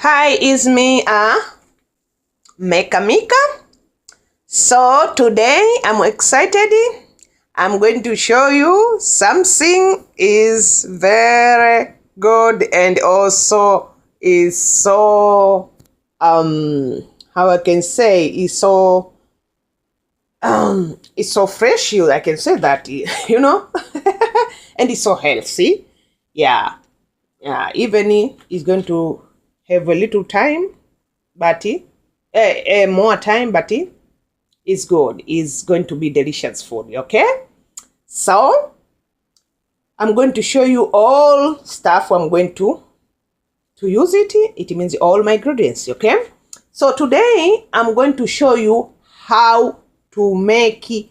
Hi, it's me, Mika. So today I'm excited. I'm going to show you something is very good and also is so how I can say it's so fresh. I can say that and it's so healthy. Yeah, even it's going to have a little time, but more time, but it's good. It's going to be delicious food. Okay, so I'm going to show you all stuff I'm going to use it. It means all my ingredients. Okay, so today I'm going to show you how to make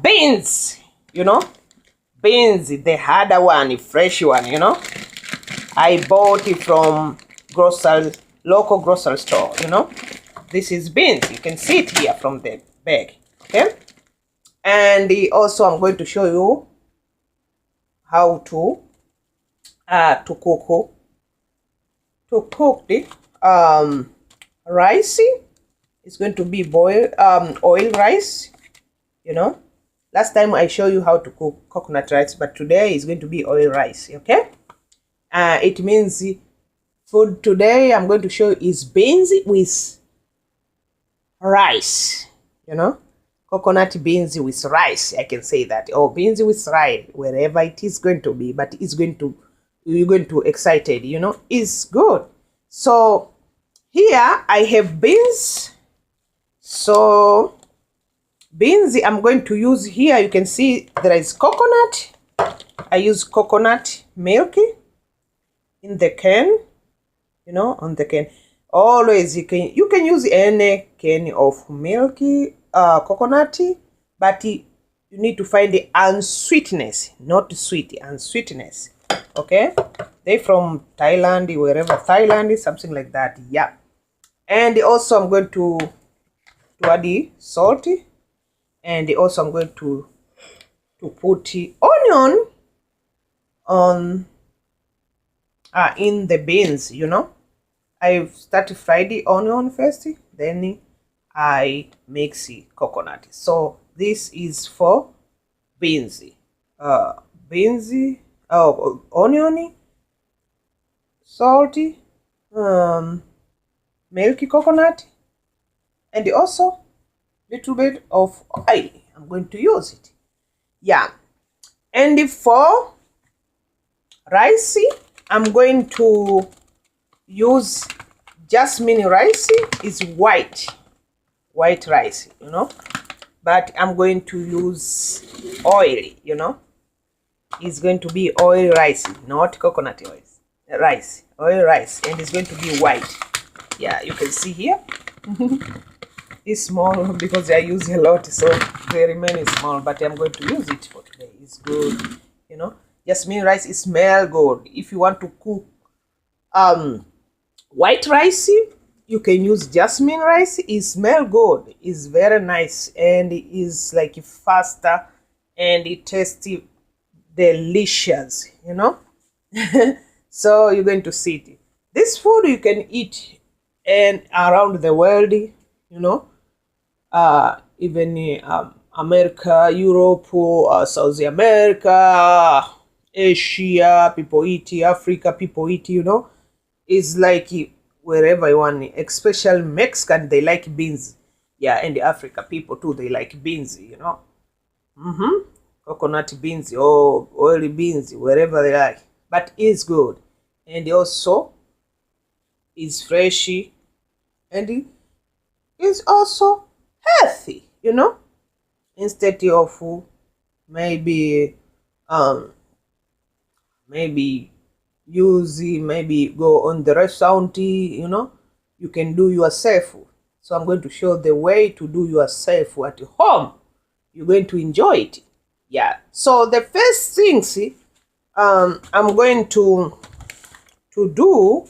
beans. Beans, the harder one, fresh one. I bought it from local grocery store. This is beans. You can see it here from the bag. Okay, and also I'm going to show you how to cook the rice. It's going to be boiled oil rice. Last time I showed you how to cook coconut rice, but today is going to be oil rice. Okay, it means food today I'm going to show you is beans with rice. Coconut beans with rice, I can say that, or beans with rice, wherever it is going to be, but you're going to excited. It's good. So here I have beans. So beans I'm going to use here, you can see there is coconut. I use coconut milk in the can, on the can. Always you can use any can of milk, coconut, but you need to find the unsweetness, not sweet, unsweetness. Okay, they from Thailand, wherever, Thailand, something like that. Yeah, and also I'm going to add the salt, and also I'm going to put the onion on in the beans. I start to fry the onion first, then I mix the coconut. So this is for beans. Onion, salt, milky coconut, and also little bit of oil. I'm going to use it. Yeah, and for rice, I'm going to use jasmine rice. Is white rice, but I'm going to use oil. It's going to be oil rice, not coconut oil rice, and it's going to be white. Yeah, you can see here. It's small because I use a lot, so they remain small, but I'm going to use it for today. It's good. Jasmine rice, it smell good. If you want to cook white rice, you can use jasmine rice. It smell good. It's very nice, and it is like faster, and it tastes delicious. So you're going to see it. This food you can eat and around the world. Even America, Europe, South America, Asia, people eat. Africa, people eat. It's like wherever you want, especially Mexican, they like beans. Yeah, and the Africa people too, they like beans. Coconut beans or oily beans, wherever they like. But it's good, and also it's fresh, and it's also healthy. Instead of maybe maybe go on the restaurant. You can do yourself. So I'm going to show the way to do yourself at home. You're going to enjoy it. Yeah, so the first things I'm going to do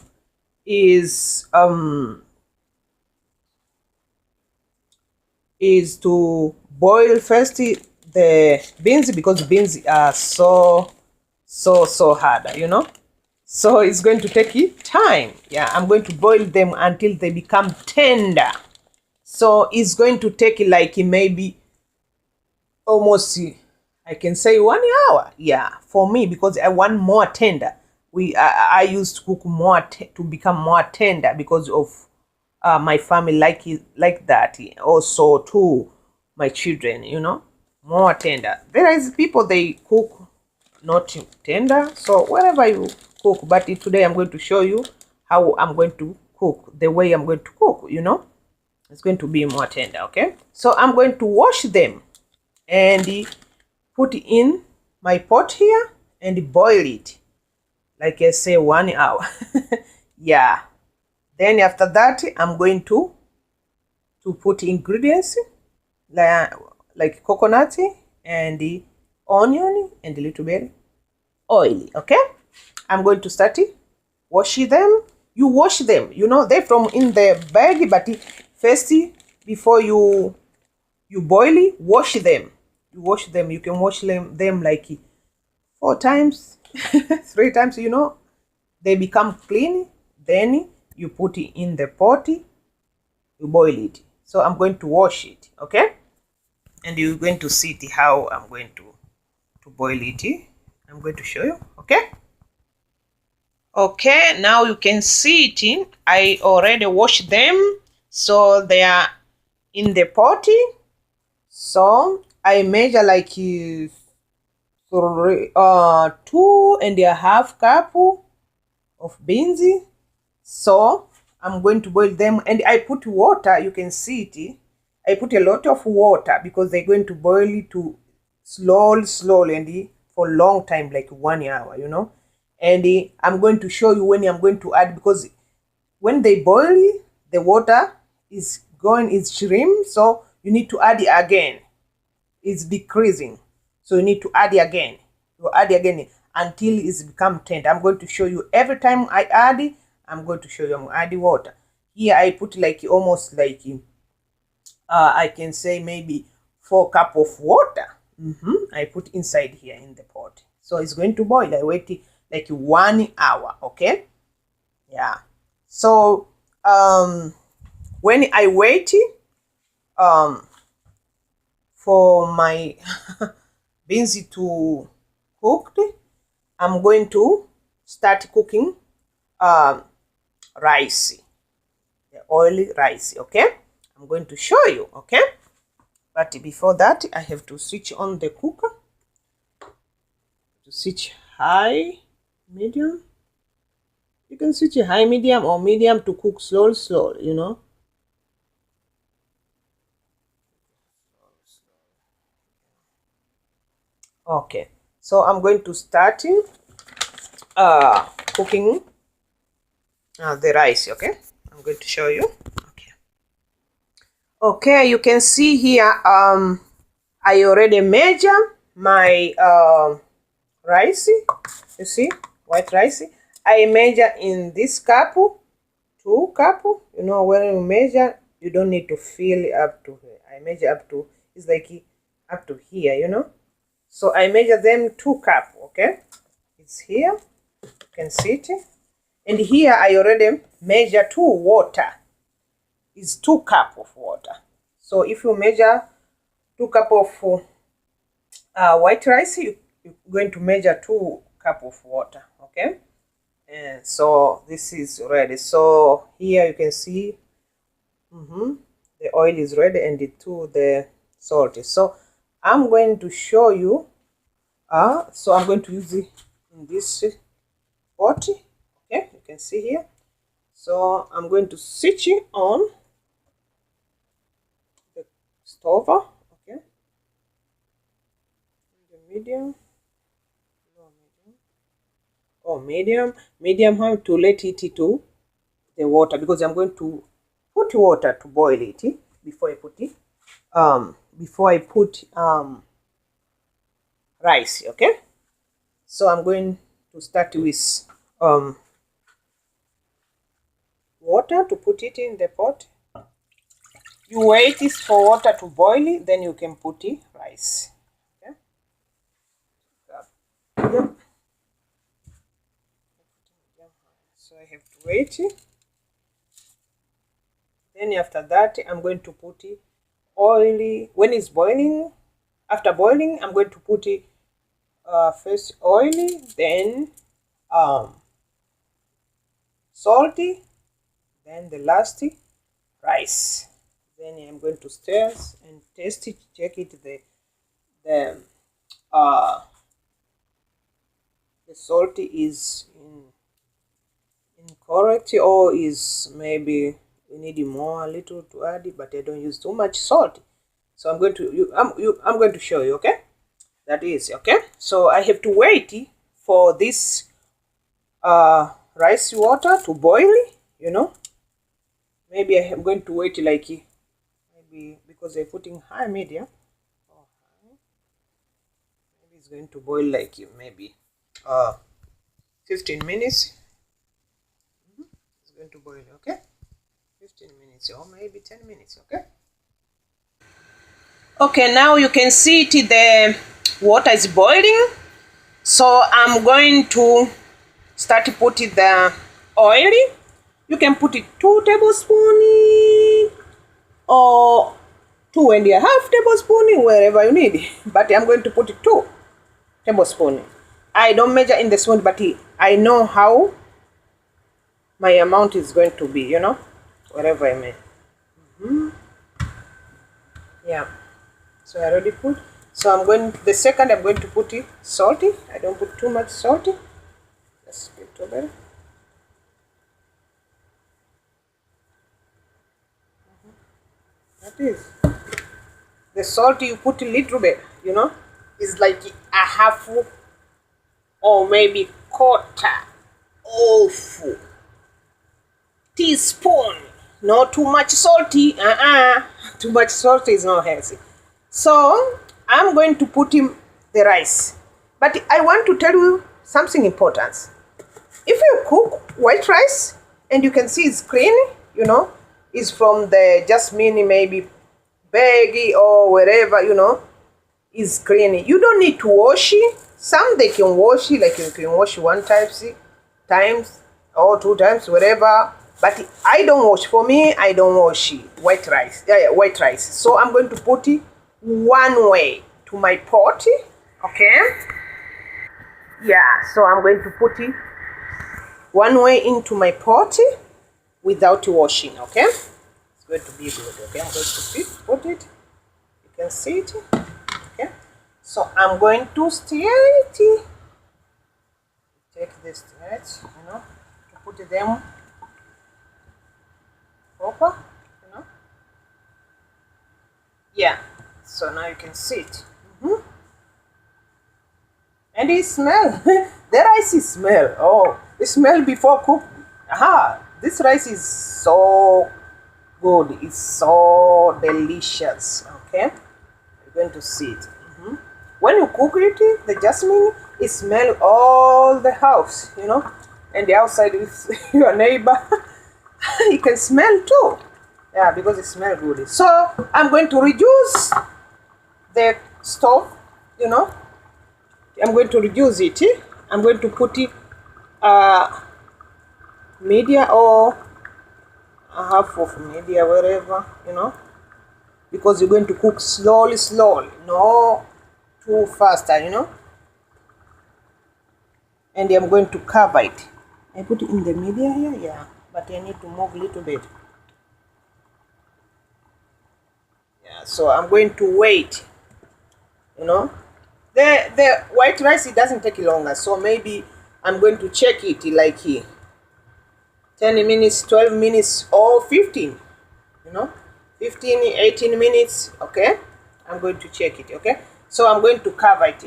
is to boil first the beans, because beans are so hard, So it's going to take time. Yeah, I'm going to boil them until they become tender. So it's going to take like maybe almost, I can say 1 hour. Yeah, for me, because I want more tender. I used to cook more to become more tender because of my family like it like that. Also too, my children, more tender. There is people they cook not tender. So whatever you cook, but today I'm going to show you how I'm going to cook, the way I'm going to cook. It's going to be more tender. Okay, so I'm going to wash them and put in my pot here and boil it, like I say, 1 hour. Yeah, then after that I'm going to put ingredients like coconut and the onion and a little bit oil. Okay, I'm going to start washing them. You wash them, they're from in the bag, but first, before you boil it, wash them. You wash them. You can wash them like 4 times, 3 times, they become clean. Then you put it in the pot, you boil it. So I'm going to wash it. Okay, and you're going to see how I'm going to boil it. I'm going to show you. Okay, now you can see it. I already washed them, so they are in the pot. So I measure like 2.5 cup of beans. So I'm going to boil them, and I put water. You can see it. I put a lot of water because they're going to boil it to slowly and for a long time, like 1 hour, and I'm going to show you when I'm going to add, because when they boil, the water is shrimp, so you need to add it again. It's decreasing, so you need to add it again. You add it again until it's become tender. I'm going to show you every time I add it. I'm going to show you. I'm adding water. Here I put like almost like I can say maybe 4 cup of water. I put inside here in the pot. So it's going to boil. I wait like 1 hour. Okay. Yeah. So when I wait for my beans to cooked, I'm going to start cooking rice, the oily rice. Okay, I'm going to show you. Okay, but before that I have to switch on the cooker, to switch high, medium. You can switch high, medium, or medium to cook slowly. Okay, so I'm going to start cooking the rice. Okay, I'm going to show you. Okay, you can see here I already measure my rice. You see, white rice. I measure in this cup, 2 cup. When you measure, you don't need to fill up to here. I measure up to, it's like up to here. So I measure them 2 cup. Okay, it's here. You can see it. And here I already measure 2 water. It's 2 cup of water. So if you measure 2 cup of white rice, you're going to measure 2 cup of water. Okay, and so this is ready. So here you can see the oil is ready, and the salt. So I'm going to show you. So I'm going to use it in this pot. Okay, you can see here. So I'm going to switch it on the stove. Okay, the medium. Medium how to let it to the water, because I'm going to put water to boil it before I put rice. Okay, so I'm going to start with water to put it in the pot. You wait for water to boil, then you can put rice. Okay. Yep. wait. Then after that, I'm going to put oil. When it's boiling, after boiling, I'm going to put first oil, then salty, then the last rice. Then I'm going to stir and taste it, check it, the uh the salt is incorrect, or is maybe we need more a little to add it, but I don't use too much salt. So I'm going to I'm going to show you, okay? That is okay. So I have to wait for this rice water to boil, you know. Maybe I am going to wait like maybe because I'm putting high medium. Maybe it's going to boil like maybe 15 minutes. It's going to boil, okay? 15 minutes or maybe 10 minutes, okay? Okay, now you can see it, the water is boiling. So I'm going to start putting the oil. You can put it 2 tablespoons or 2.5 tablespoons, wherever you need. But I'm going to put it 2 tablespoons. I don't measure in the spoon, but I know how my amount is going to be, you know, wherever I may. Yeah. So I already put. So I'm going, the second I'm going to put it salty. I don't put too much salty. Just a little bit. That is. The salt you put a little bit, you know, is like a half or maybe quarter of teaspoon. Not too much salty. Too much salt is not healthy. So I'm going to put in the rice. But I want to tell you something important. If you cook white rice and you can see it's clean, you know, it's from the jasmine maybe bag or wherever, you know, is clean. You don't need to wash it. Some they can wash it, like you can wash one times or 2 times, whatever. But I don't wash. For me, I don't wash white rice. White rice. So I'm going to put it one way to my pot. Okay. Yeah. So I'm going to put it one way into my pot without washing. Okay. It's going to be good. Okay. I'm going to put it. You can see it. Okay. So I'm going to stir it. Take this stretch, you know, to put them proper, you know. Yeah. So now you can see it. And it smell. The rice is smell. Oh, it smell before cook. This rice is so good. It's so delicious. Okay. You're going to see it. When you cook it, the jasmine, it smell all the house, you know, and the outside with your neighbor, you can smell too. Yeah, because it smells good. So I'm going to reduce the stove, you know. I'm going to reduce it. I'm going to put it media or a half of media, wherever, you know, because you're going to cook slowly, no too faster, you know. And I'm going to cover it. I put it in the media here, yeah, but I need to move a little bit. Yeah, so I'm going to wait, you know. The white rice, it doesn't take longer, so maybe I'm going to check it like 10 minutes, 12 minutes, or 15, you know, 15, 18 minutes, okay. I'm going to check it, okay. So I'm going to cover it.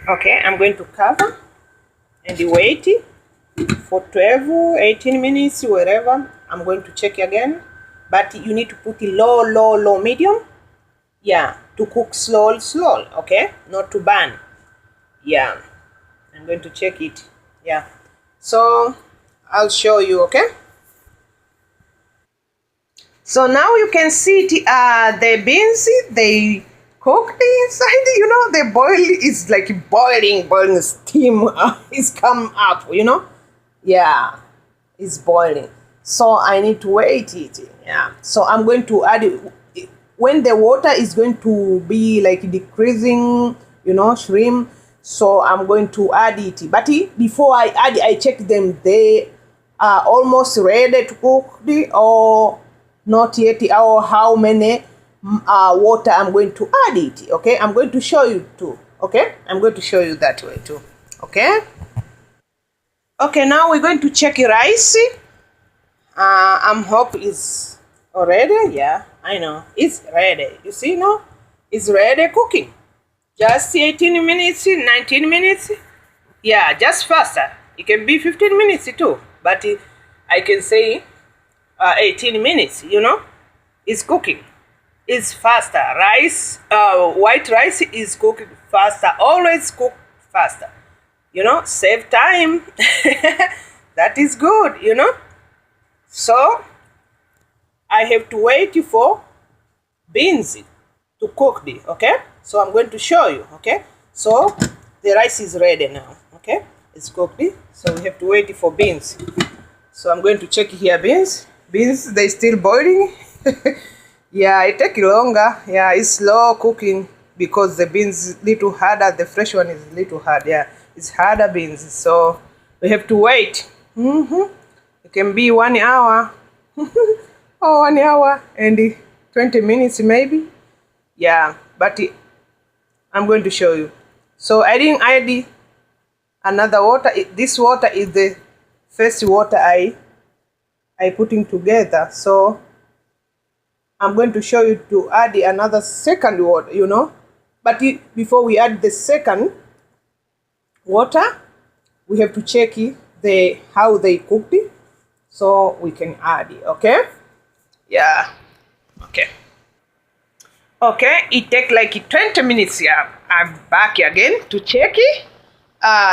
Okay, I'm going to cover and wait for 12, 18 minutes, wherever. I'm going to check again, but you need to put it low, medium. Yeah, to cook slow, okay, not to burn. Yeah, I'm going to check it. Yeah, so I'll show you, okay. So now you can see it, the beans, they cooked inside, you know, the boil is like boiling steam is come up, you know. Yeah, it's boiling. So I need to wait it. Yeah. So I'm going to add it when the water is going to be like decreasing, shrimp. So I'm going to add it. But before I add, I check them. They are almost ready to cook or not yet, or how many water I'm going to add it. Okay, I'm going to show you too. Okay, I'm going to show you that way too. Okay. Okay, now we're going to check rice. I'm hope is already. Yeah, I know it's ready. You see now, it's ready cooking. Just 18 minutes, 19 minutes. Yeah, just faster. It can be 15 minutes too, but I can say 18 minutes. It's cooking. It's faster. Rice, white rice is cooking faster. Always cook faster. Save time. That is good. So I have to wait for beans to cook it. Okay, so I'm going to show you. Okay, so the rice is ready now. Okay, it's cooked, so we have to wait for beans. So I'm going to check here. Beans, they still boiling. Yeah, it take longer. Yeah, it's slow cooking because the beans little harder. The fresh one is little hard. Yeah, it's harder beans, so we have to wait. It can be 1 hour or 1 hour and 20 minutes maybe. Yeah, but I'm going to show you. So I didn't add another water. This water is the first water I putting together. So I'm going to show you to add another second water. But before we add the second water, we have to check how they cooked it, so we can add it. Okay. Yeah. Okay. Okay, it take like 20 minutes. Yeah, I'm back again to check it.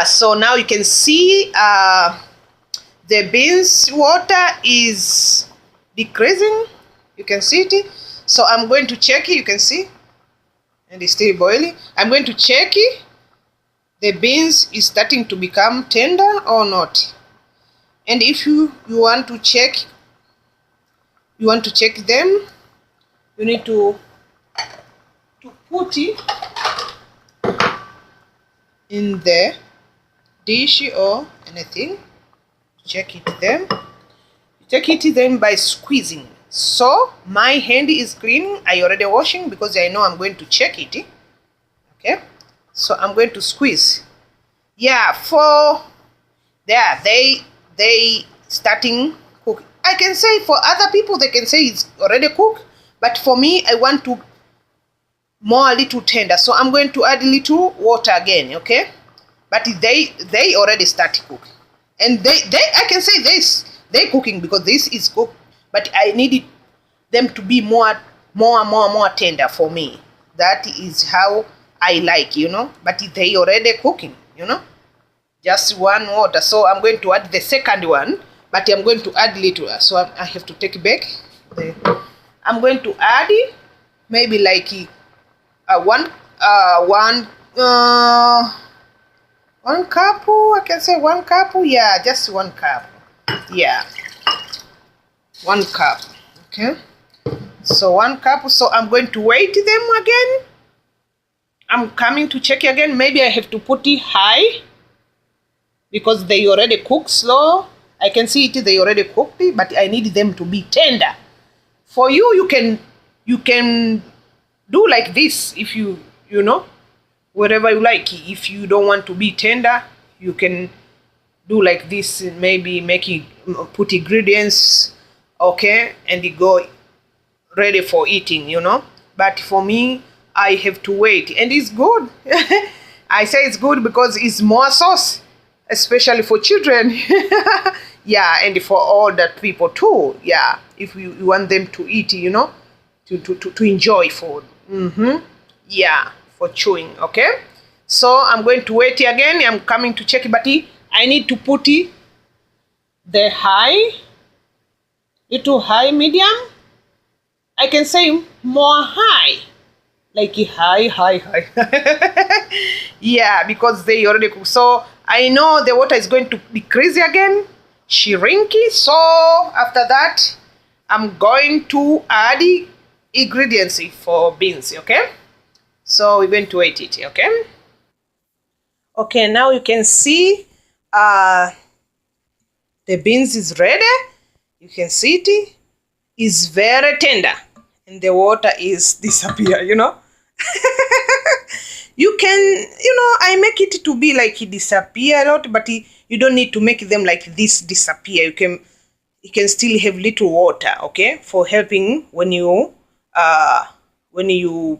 So now you can see the beans water is decreasing. You can see it. So I'm going to check it. You can see, and it's still boiling. I'm going to check it. The beans is starting to become tender or not. And if you want to check, them, you need to put it in the dish or anything. Check it then by squeezing. So my hand is clean. I already washing because I know I'm going to check it. Okay, so I'm going to squeeze. Yeah, for there they starting cook. I can say for other people they can say it's already cooked, but for me I want to more a little tender, so I'm going to add a little water again. Okay, but they already start cooking, and they I can say they cooking because this is cooked, but I needed them to be more tender for me. That is how I like, but they already cooking, just one water. So I'm going to add the second one, but I'm going to add little, so I have to take back. I'm going to add maybe like one cup. I can say 1 cup. Yeah, just 1 cup. Yeah, 1 cup. Okay, so 1 cup. So I'm going to wait them again. I'm coming to check again. Maybe I have to put it high because they already cook slow. I can see it, they already cooked it, but I need them to be tender. For you can do like this if you whatever you like. If you don't want to be tender, you can do like this, maybe put ingredients, okay, and it go ready for eating, but for me I have to wait, and it's good. I say it's good because it's more sauce, especially for children. Yeah, and for older people too. Yeah, if you want them to eat, to enjoy food. Yeah, for chewing. Okay, so I'm going to wait again. I'm coming to check, but I need to put the little high, medium. I can say more high, like high. Yeah, because they already cook. So I know the water is going to decrease again. shrinky. So after that, I'm going to add the ingredients for beans. Okay, so we're going to wait it. Okay. Okay, now you can see uh the beans is ready. You can see it is very tender and the water is disappear, you can, I make it to be like it disappear a lot, but you don't need to make them like this disappear. You can still have little water, okay, for helping when you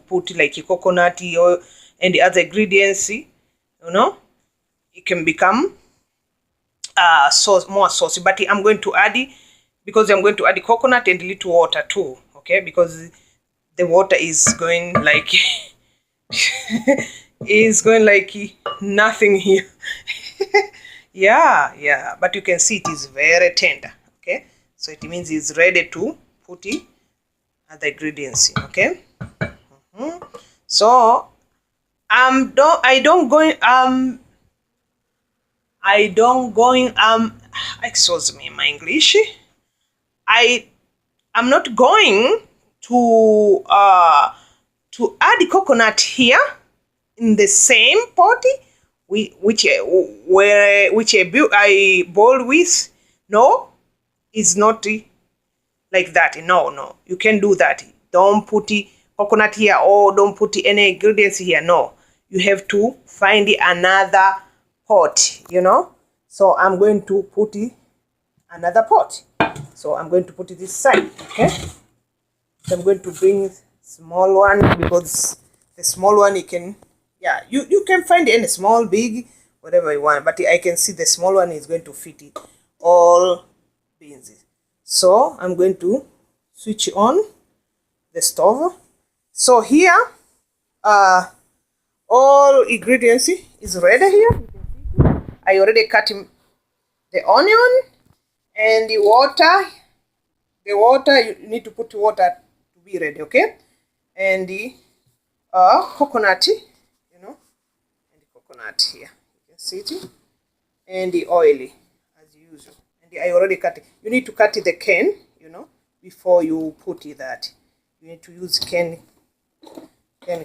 put like coconut oil and the other ingredients, it can become more saucy. But I'm going to add it because I'm going to add the coconut and little water too, okay, because the water is going like is going like nothing here. Yeah, but you can see it is very tender, okay, so it means it's ready to put the other ingredients in, okay. So I don't going excuse me my English. I'm not going to add the coconut here in the same pot which I boil with. No, it's not like that. No, you can do that. Don't put the coconut here or don't put any ingredients here. No, you have to find another pot. So I'm going to put another pot. So I'm going to put it this side. Okay. So I'm going to bring small one because the small one you can find any small, big, whatever you want. But I can see the small one is going to fit it all beans. So I'm going to switch on the stove. So here, all ingredients is ready here. I already cut the onion and the water. The water, you need to put water to be ready, okay? And the coconut, and the coconut here. You can see it. And the oil, as usual. And I already cut it. You need to cut the can, before you put it that. You need to use can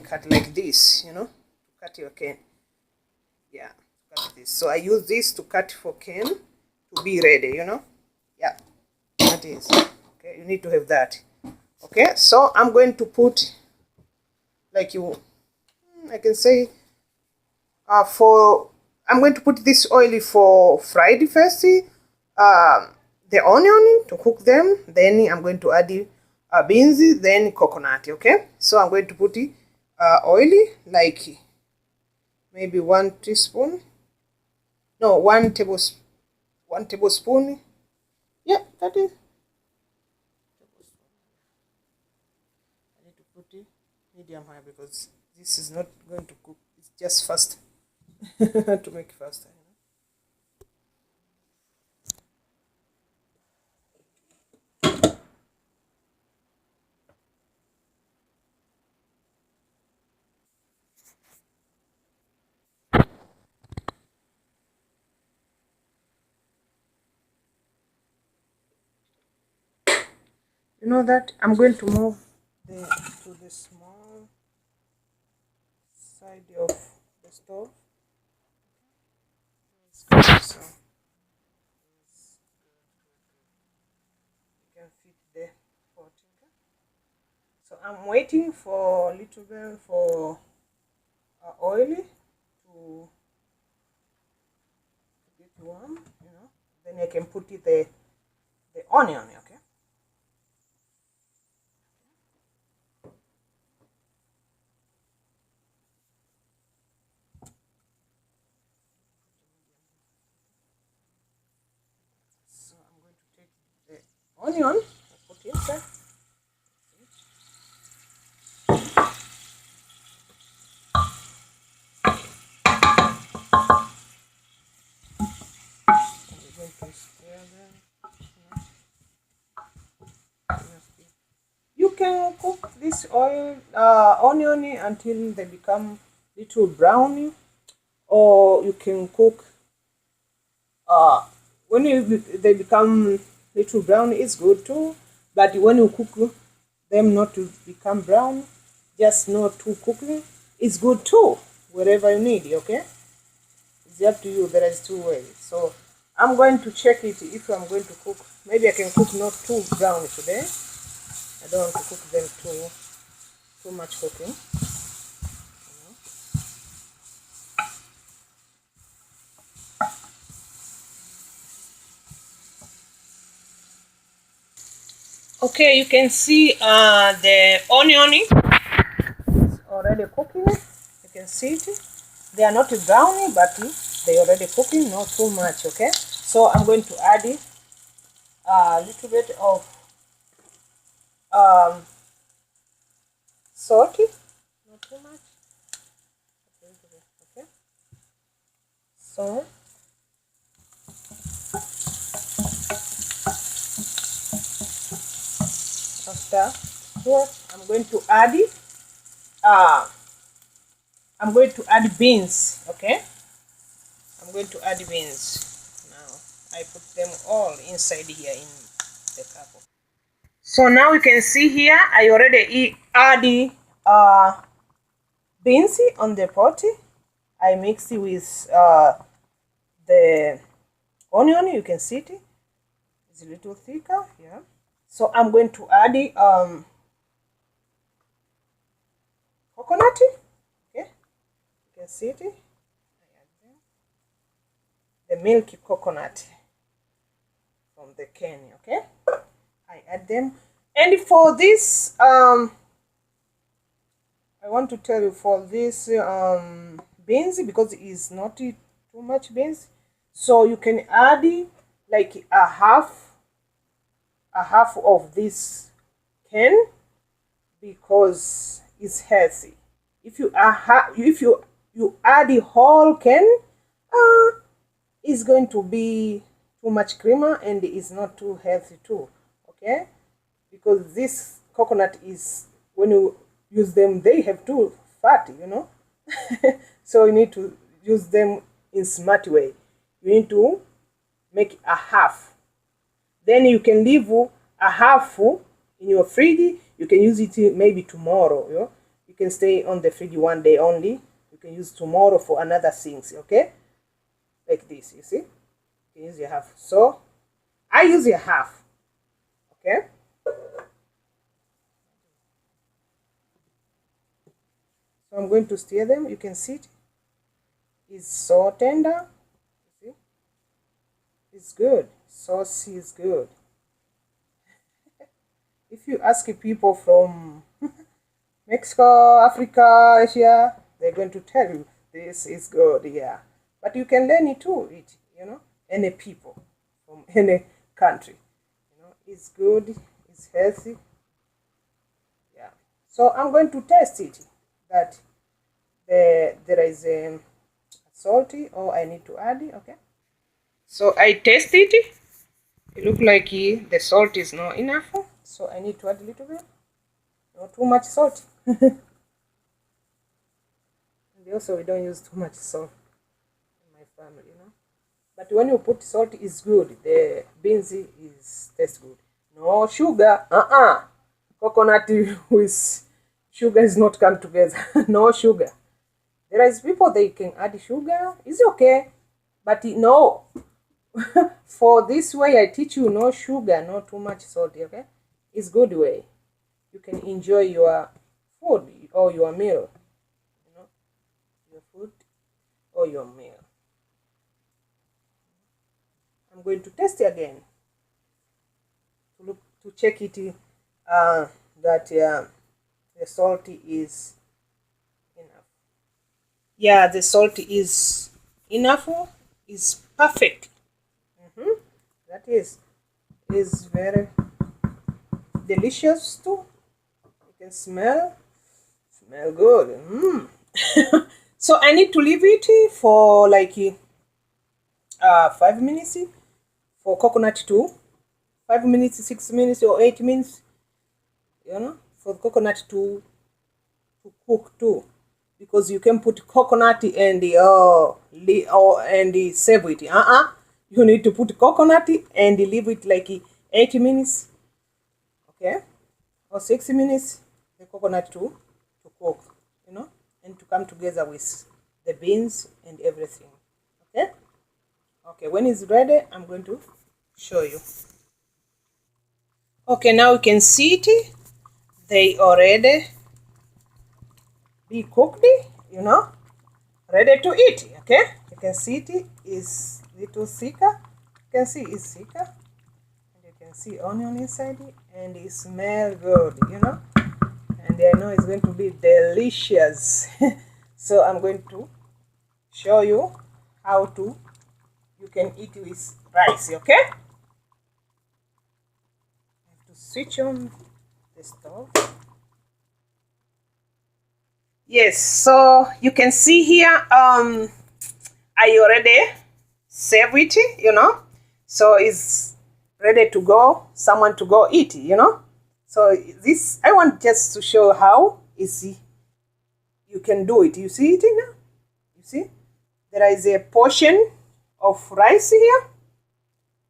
cut like this, to cut your can. Yeah, cut this. So I use this to cut for can to be ready, Yeah, that is. Okay, you need to have that. Okay, so I'm going to put I can say I'm going to put this oil for fried first, the onion to cook them, then I'm going to add the beans, then coconut. Okay, so I'm going to put the oil like maybe 1 teaspoon, no, 1 tablespoon. Yeah, that is. I need to put it medium high because this is not going to cook. It's just fast to make faster. You know that I'm going to move to the small side of the stove. So you can fit the pot. So I'm waiting for a little bit for oil to get warm. Then I can put it the onion. Okay. So I'm going to take the onion and put inside. We're going to stir them. You can cook this onion until they become little browny, or you can cook when they become little brown, it's good too. But when you cook them not to become brown, just not too cooking, it's good too. Wherever you need, okay? It's up to you. There is two ways. So I'm going to check it if I'm going to cook. Maybe I can cook not too brown today. I don't want to cook them too much cooking. Okay, you can see the onion is already cooking. You can see it. They are not browny, but they already cooking, not too much, okay? So I'm going to add a little bit of salt, not too much. Okay. So after that, I'm going to add beans, okay? I'm going to add beans now. I put them all inside here in the cup. So now you can see here I already add beans on the pot. I mix it with the onion. You can see it. It's a little thicker, yeah. So I'm going to add coconut. Okay, you can see it. The milky coconut from the can. Okay, I add them. And for this, I want to tell you, for this beans, because it is not too much beans, so you can add like a half of this can, because it's healthy. If you add the whole can, it's going to be too much creamer and it's not too healthy too, okay? Because this coconut is, when you use them, they have too fat, you know. So you need to use them in smart way. You need to make a half, then you can leave a half in your fridge. You can use it maybe tomorrow, you know. You can stay on the fridge one day only. You can use tomorrow for another things, okay? Like this, you see. You can use your half. So I use your half, okay? So I'm going to stir them. You can see it. It's so tender. See? It's good. Sauce is good. If you ask people from Mexico, Africa, Asia, they're going to tell you this is good, yeah. But you can learn it too, you know, any people from any country. You know, it's good, it's healthy. Yeah. So I'm going to test it, that there is salty, or I need to add it, okay? So I test it. It looks like the salt is not enough, so I need to add a little bit. Not too much salt. And also, we don't use too much salt in my family, you know. But when you put salt, it's good. The beans tastes good. No sugar. Coconut with sugar is not come together. No sugar. There is people, they can add sugar. It's okay, but no. For this way I teach you, no sugar, not too much salt, okay? It's good way. You can enjoy your food or your meal. You know, your food or your meal. I'm going to test it again to check it that the salt is enough. Yeah, the salt is enough. Is perfect. That is very delicious too. You can smell good. So I need to leave it for like 5 minutes for coconut too. 5 minutes, 6 minutes, or 8 minutes, you know, for the coconut to cook too, because you can put coconut and save it. you need to put coconut and leave it like 8 minutes, okay, or 6 minutes, the coconut to cook, you know, and to come together with the beans and everything. Okay, okay, when it's ready, I'm going to show you. Okay, now you can see it, they already be cooked, you know, ready to eat. Okay, you can see it is little thicker, you can see it's thicker, and you can see onion inside it, and it smells good, you know, and I know it's going to be delicious. So I'm going to show you how to you can eat with rice. Okay, I have to switch on the stove. Yes, so you can see here, I already save it, you know, so it's ready to go, someone to go eat, you know. So this, I want just to show how easy you can do it. You see it now? You see? There is a portion of rice here,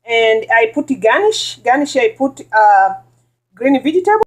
and I put garnish. Garnish, I put green vegetable.